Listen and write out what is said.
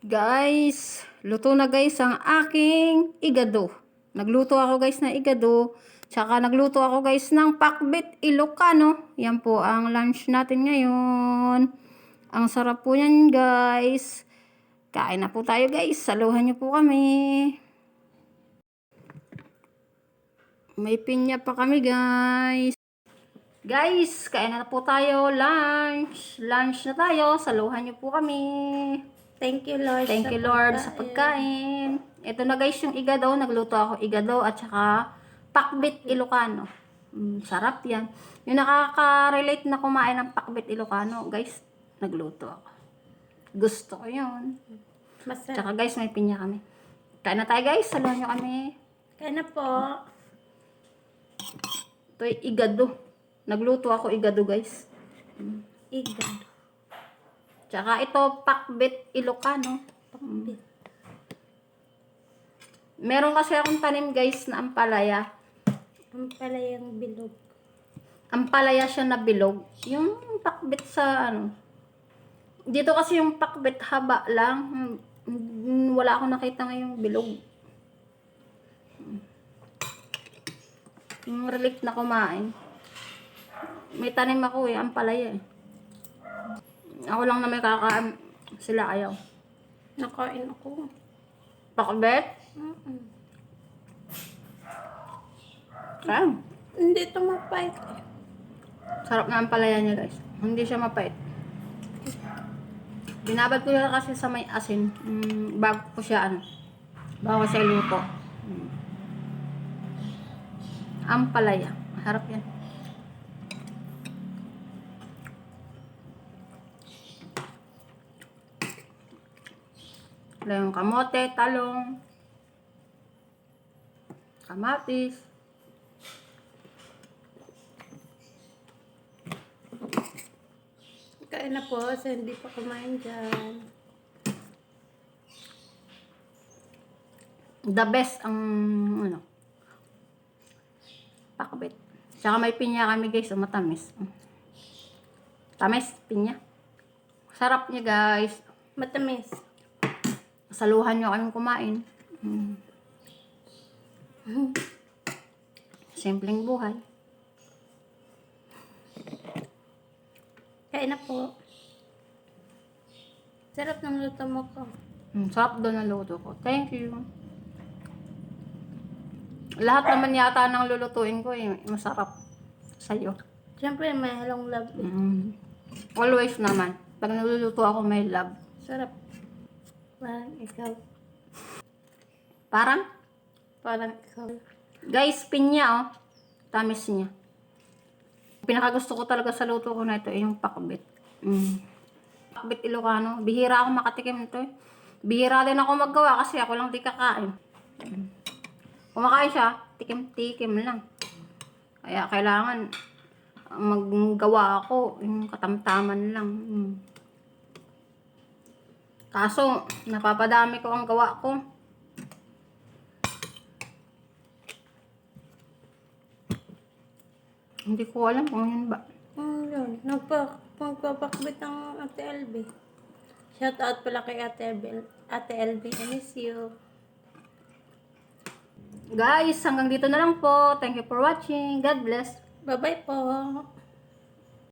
Guys, luto na guys ang aking igado. Nagluto ako guys ng igado. Tsaka nagluto ako guys ng pakbit Ilocano. Yan po ang lunch natin ngayon. Ang sarap po yan guys. Kain na po tayo guys. Saluhan niyo po kami. May pinya pa kami guys. Guys, kain na po tayo. Lunch. Lunch na tayo. Saluhan niyo po kami. Thank you, Lord. Thank you, Lord, sa pagkain. Ito na guys yung igado. Nagluto ako igado at saka pakbit Ilocano. Sarap yan. Yung nakaka-relate na kumain ng pakbit Ilocano, guys, nagluto ako. Gusto ko yun. Masarap. Tsaka guys, may pinya kami. Kain na tayo guys. Saluhan nyo kami. Kaya na po. Ito yung igado. Nagluto ako igado guys. Igado. Tsaka ito, pakbit Ilocano. Pakbit. Meron kasi akong tanim guys na ampalaya. Ang palayang bilog. Ampalaya siya na bilog. Yung pakbit sa ano. Dito kasi yung pakbit haba lang. Wala akong nakita ngayong bilog. Yung relief na kumain. May tanim ako ampalaya eh. Ako lang na may kakain. Sila ayaw. Nakain ako. Pakbet? Kaya. Hindi ito mapait. Sarap na ang palaya niya guys. Hindi siya mapait. Binabad ko siya kasi sa may asin. Bago ko siya ano. Bago ko siya iluto. Ang palaya. Harap yan. Wala yung kamote, talong, kamatis. Kain na po sa hindi pa kumain dyan. The best ang ano, pakbit. Tsaka may pinya kami guys, matamis. Tamis, pinya. Sarap niya guys. Matamis. Saluhan nyo kaming kumain. Simpleng buhay. Kain na po. Sarap ng luto mo ko. Sarap doon ang luto ko. Thank you. Lahat naman yata ng lulutuin ko masarap sa'yo. Siyempre may halong love. Always naman. Pag naluluto ako may love. Sarap. Parang ikaw. Parang? Parang ikaw. Guys, pinya oh. Tamis niya. Pinakagusto ko talaga sa luto ko na ito yung pakbit. Pakbit Ilocano. Bihira ako makatikim nito eh. Bihira din ako maggawa kasi ako lang di kakain. Kumakain siya, tikim-tikim lang. Kaya kailangan maggawa ako yung katamtaman lang. Kaso, napapadami ko ang gawa ko. Hindi ko alam kung yun ba. Yun. Nagpapakbit ang Ate LB. Shout out pala kay Ate LB. I miss you. Guys, hanggang dito na lang po. Thank you for watching. God bless. Bye-bye po.